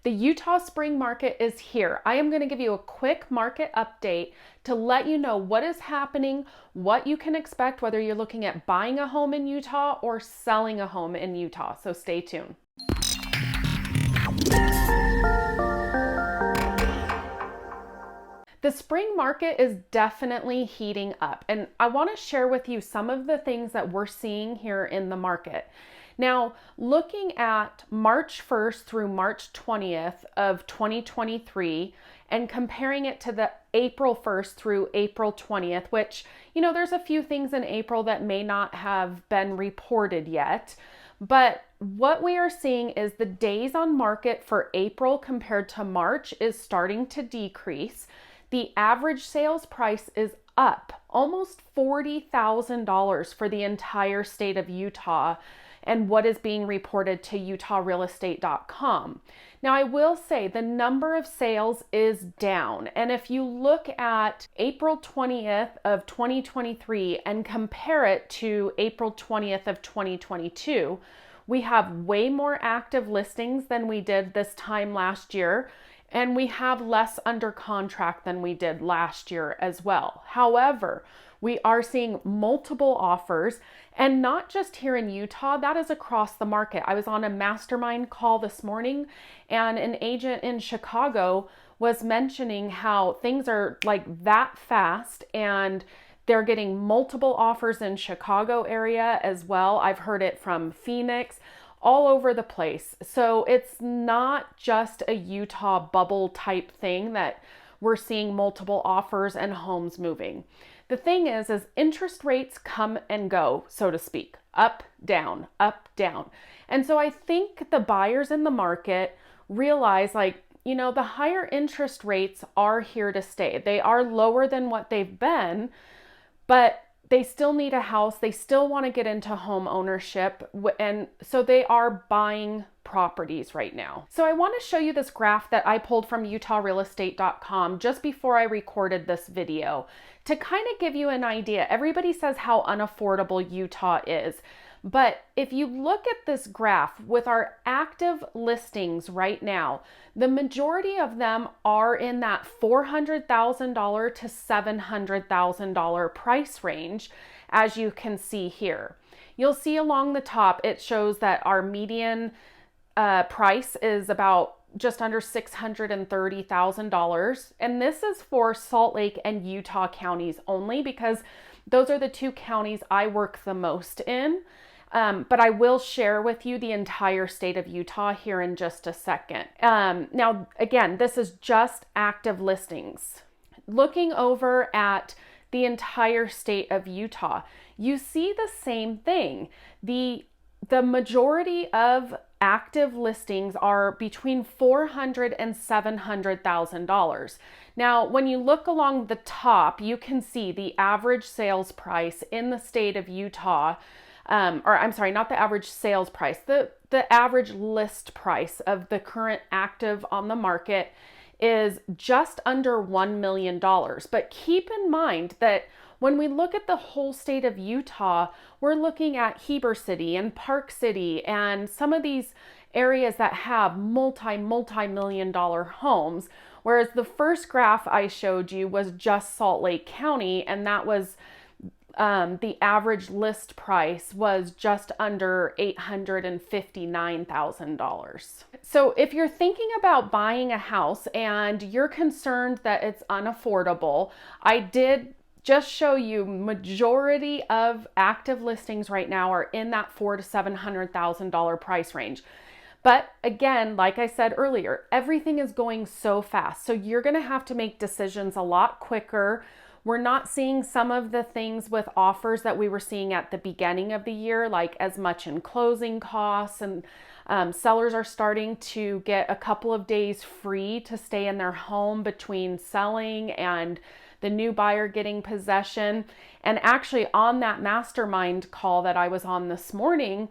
The Utah spring market is here. I am going to give you a quick market update to let you know what is happening, what you can expect, whether you're looking at buying a home in Utah or selling a home in Utah. So stay tuned. The spring market is definitely heating up, and I want to share with you some of the things that we're seeing here in the market. Now, looking at March 1st through March 20th of 2023 and comparing it to the April 1st through April 20th, which, there's a few things in April that may not have been reported yet. But what we are seeing is the days on market for April compared to March is starting to decrease. The average sales price is up almost $40,000 for the entire state of Utah, and what is being reported to utahrealestate.com. Now, I will say the number of sales is down. And if you look at April 20th of 2023 and compare it to April 20th of 2022, we have way more active listings than we did this time last year. And we have less under contract than we did last year as well. However, we are seeing multiple offers, and not just here in Utah, that is across the market. I was on a mastermind call this morning, and an agent in Chicago was mentioning how things are like that fast, and they're getting multiple offers in Chicago area as well. I've heard it from Phoenix, all over the place. So it's not just a Utah bubble type thing that we're seeing multiple offers and homes moving. The thing is interest rates come and go, so to speak, up, down, up, down. And so I think the buyers in the market realize the higher interest rates are here to stay. They are lower than what they've been, but they still need a house. They still want to get into home ownership. And so they are buying properties right now. So I want to show you this graph that I pulled from utahrealestate.com just before I recorded this video to kind of give you an idea. Everybody says how unaffordable Utah is. But if you look at this graph with our active listings right now, the majority of them are in that $400,000 to $700,000 price range, as you can see here. You'll see along the top, it shows that our median price is about just under $630,000. And this is for Salt Lake and Utah counties only, because those are the two counties I work the most in. But I will share with you the entire state of Utah here in just a second. Now, again, this is just active listings. Looking over at the entire state of Utah, you see the same thing. The majority of active listings are between $400,000 and $700,000. Now, when you look along the top, you can see the average sales price in the state of Utah. Or I'm sorry, not the average sales price, the average list price of the current active on the market is just under $1 million. But keep in mind that when we look at the whole state of Utah, we're looking at Heber City and Park City and some of these areas that have multi-million dollar homes. Whereas the first graph I showed you was just Salt Lake County, and that was the average list price was just under $859,000. So if you're thinking about buying a house and you're concerned that it's unaffordable, I did just show you majority of active listings right now are in that $400,000 to $700,000 price range. But again, like I said earlier, everything is going so fast. So you're going to have to make decisions a lot quicker. We're not seeing some of the things with offers that we were seeing at the beginning of the year, like as much in closing costs, and sellers are starting to get a couple of days free to stay in their home between selling and the new buyer getting possession. And actually on that mastermind call that I was on this morning,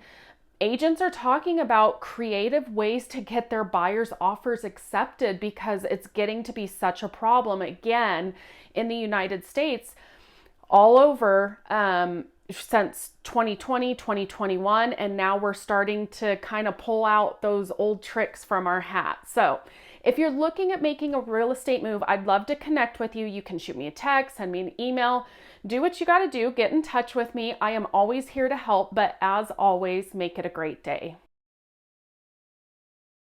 agents are talking about creative ways to get their buyers' offers accepted because it's getting to be such a problem again in the United States. All over, since 2020, 2021, and now we're starting to kind of pull out those old tricks from our hat. So if you're looking at making a real estate move, I'd love to connect with you. You can shoot me a text, send me an email, do what you got to do, get in touch with me. I am always here to help, but as always, make it a great day.